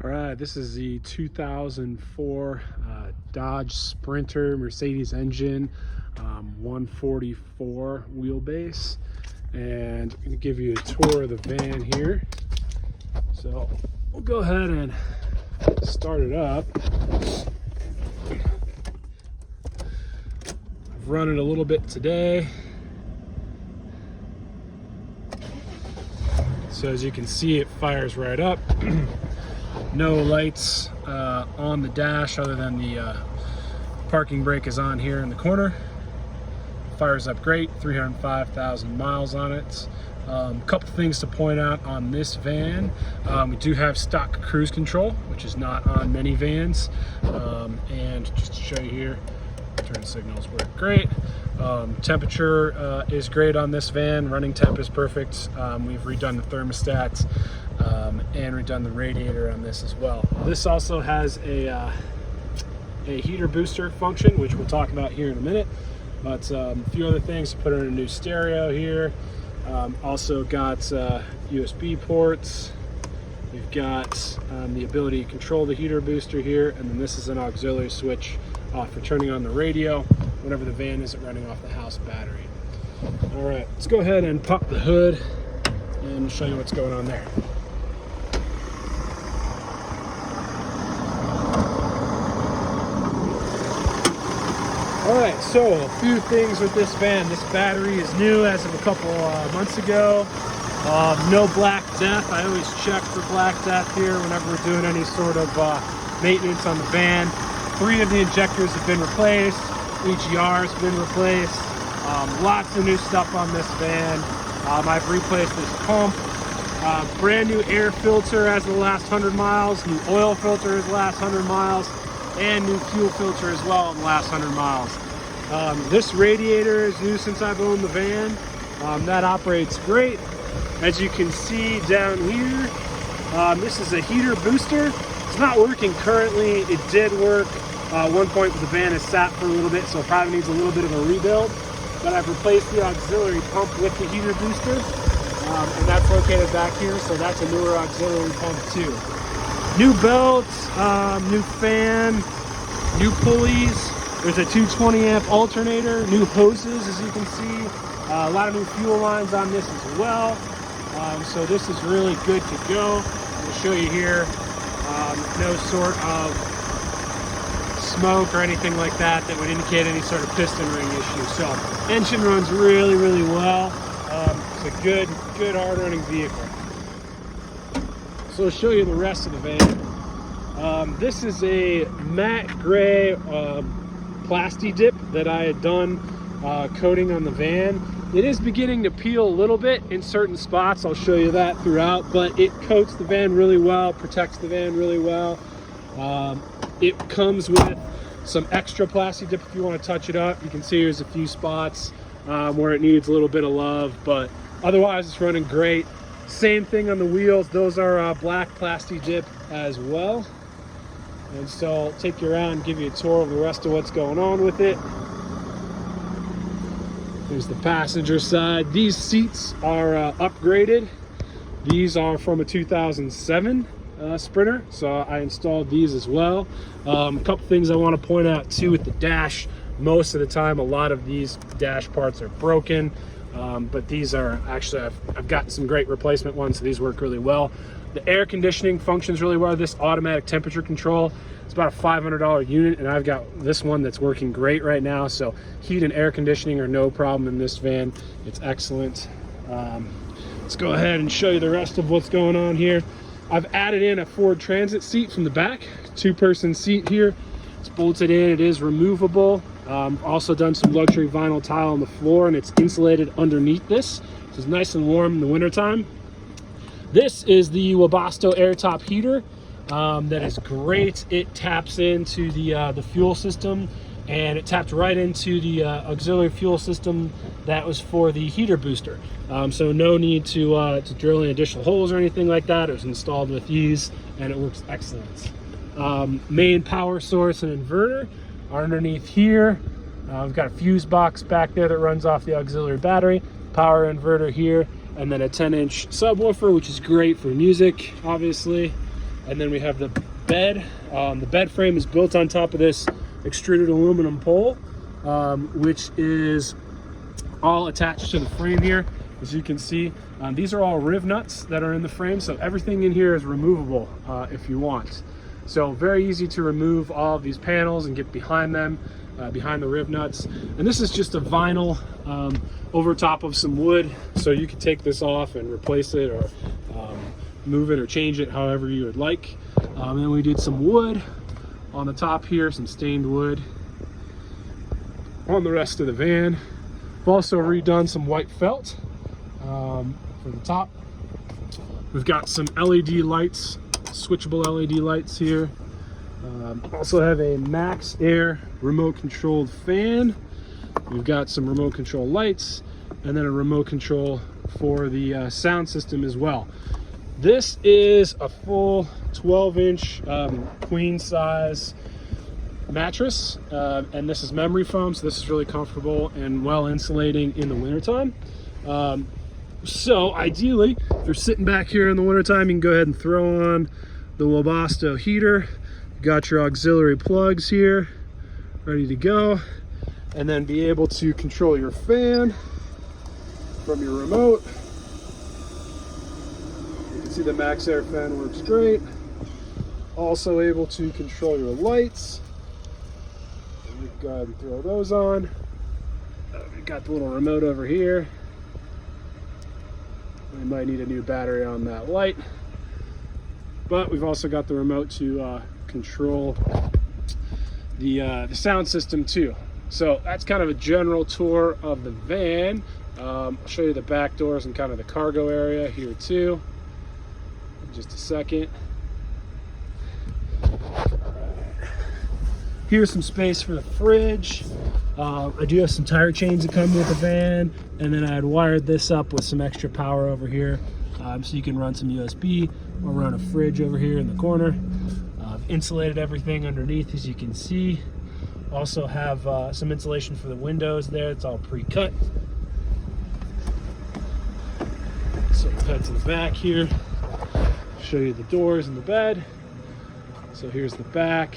All right, this is the 2004 Dodge Sprinter Mercedes engine, 144 wheelbase, and I'm gonna give you a tour of the van here. So we'll go ahead and start it up. I've run it a little bit today. So as you can see, it fires right up. No lights on the dash other than the parking brake is on here in the corner. Fires up great, 305,000 miles on it. A couple things to point out on this van. We do have stock cruise control, which is not on many vans. And just to show you here, turn signals work great. Temperature is great on this van. Running temp is perfect. We've redone the thermostat and redone the radiator on this as well. This also has a heater booster function, which we'll talk about here in a minute. But a few other things to put in a new stereo here. Also got USB ports. We've got the ability to control the heater booster here, and then this is an auxiliary switch for turning on the radio whenever the van isn't running off the house battery. All right, let's go ahead and pop the hood and show you what's going on there. All right, so a few things with this van. This battery is new as of a couple months ago. No black death. I always check for black death here whenever we're doing any sort of maintenance on the van. 3 of the injectors have been replaced. HER has been replaced. Lots of new stuff on this van. I've replaced this pump. Brand new air filter as of the last 100 miles. New oil filter as the last 100 miles. And new fuel filter as well in the last 100 miles. This radiator is new since I've owned the van. That operates great. As you can see down here, this is a heater booster. It's not working currently. It did work one point, but the van has sat for a little bit, so it probably needs a little bit of a rebuild. But I've replaced the auxiliary pump with the heater booster, and that's located back here, so that's a newer auxiliary pump too. New belts, new fan, new pulleys. There's a 220 amp alternator, new hoses as you can see. A lot of new fuel lines on this as well. So this is really good to go. I'll show you here. No sort of smoke or anything like that that would indicate any sort of piston ring issue. So engine runs really, really well. It's a good hard running vehicle. So I'll show you the rest of the van. This is a matte gray plasti dip that I had done coating on the van. It is beginning to peel a little bit in certain spots. I'll show you that throughout, but it coats the van really well, protects the van really well. It comes with some extra plasti dip if you want to touch it up. You can see there's a few spots where it needs a little bit of love, but otherwise it's running great. Same thing on the wheels. Those are black plasti dip as well. And so I'll take you around and give you a tour of the rest of what's going on with it. Here's the passenger side. These seats are upgraded. These are from a 2007 Sprinter, so I installed these as well. A couple things I want to point out too with the dash. Most of the time, a lot of these dash parts are broken, but these are actually, I've gotten some great replacement ones, so these work really well. The air conditioning functions really well. This automatic temperature control, it's about a $500 unit, and I've got this one that's working great right now. So heat and air conditioning are no problem in this van. It's excellent. Let's go ahead and show you the rest of what's going on here. I've added in a Ford Transit seat from the back, 2-person seat here. It's bolted in, it is removable. Also done some luxury vinyl tile on the floor, and it's insulated underneath this. So it's nice and warm in the wintertime. This is the Webasto airtop heater. That is great. It taps into the fuel system, and it tapped right into the auxiliary fuel system that was for the heater booster. So no need to drill any additional holes or anything like that. It was installed with these, and it works excellent. Main power source and inverter are underneath here. We've got a fuse box back there that runs off the auxiliary battery, power inverter here, and then a 10-inch subwoofer, which is great for music, obviously. And then we have the bed. The bed frame is built on top of this extruded aluminum pole, which is all attached to the frame here. As you can see, these are all riv nuts that are in the frame, so everything in here is removable if you want. So very easy to remove all of these panels and get behind them, behind the riv nuts. And this is just a vinyl over top of some wood, so you can take this off and replace it, or move it or change it however you would like. And then we did some wood on the top here, some stained wood on the rest of the van. We've also redone some white felt for the top. We've got some LED lights, switchable LED lights here. Also have a Max Air remote controlled fan. We've got some remote control lights, and then a remote control for the sound system as well. This is a full 12-inch queen size mattress, and this is memory foam, so this is really comfortable and well insulating in the wintertime. So ideally, if you're sitting back here in the wintertime, you can go ahead and throw on the Webasto heater. You got your auxiliary plugs here ready to go, and then be able to control your fan from your remote. You can see the Max Air fan works great. Also able to control your lights. And we can go ahead and throw those on. We've got the little remote over here. We might need a new battery on that light, but we've also got the remote to control the sound system too. So that's kind of a general tour of the van. I'll show you the back doors and kind of the cargo area here too in just a second. Here's some space for the fridge. I do have some tire chains that come with the van, and then I had wired this up with some extra power over here, so you can run some USB or run a fridge over here in the corner. I've insulated everything underneath, as you can see. Also have some insulation for the windows there. It's all pre-cut. So we'll head to the back here, show you the doors and the bed. So here's the back.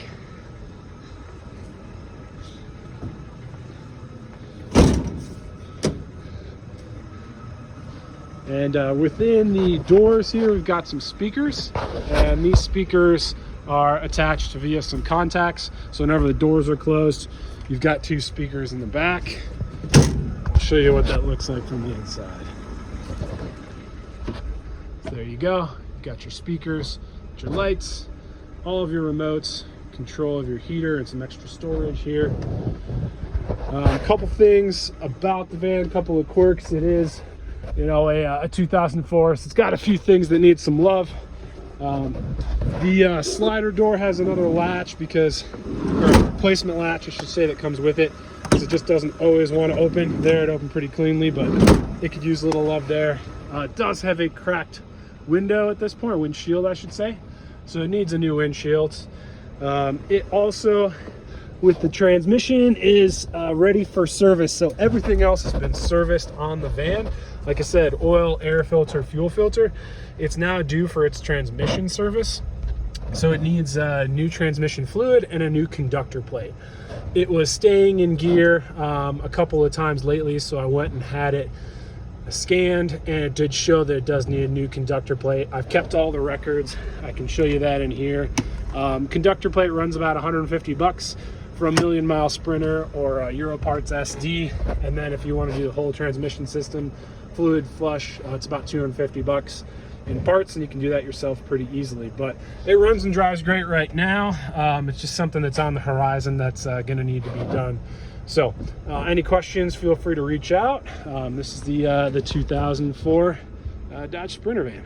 And within the doors here, we've got some speakers, and these speakers are attached via some contacts. So whenever the doors are closed, you've got two speakers in the back. I'll show you what that looks like from the inside. So there you go. You've got your speakers, your lights, all of your remotes, control of your heater, and some extra storage here. A couple things about the van, a couple of quirks. It is, you know, a 2004, so it's got a few things that need some love. The slider door has another latch, because, or replacement latch I should say, that comes with it, because it just doesn't always want to open. There it opened pretty cleanly, but it could use a little love there. It does have a cracked window at this point, windshield I should say, so it needs a new windshield. It also, with the transmission, is ready for service, so everything else has been serviced on the van. Like I said, oil, air filter, fuel filter. It's now due for its transmission service, so it needs new transmission fluid and a new conductor plate. It was staying in gear a couple of times lately, so I went and had it scanned, and it did show that it does need a new conductor plate. I've kept all the records. I can show you that in here. Conductor plate runs about 150 bucks for a 1,000,000-mile Sprinter or a Euro Parts SD, and then if you want to do the whole transmission system, fluid flush, it's about 250 bucks in parts, and you can do that yourself pretty easily. But it runs and drives great right now. It's just something that's on the horizon that's going to need to be done. So any questions, feel free to reach out. This is the 2004 Dodge Sprinter van.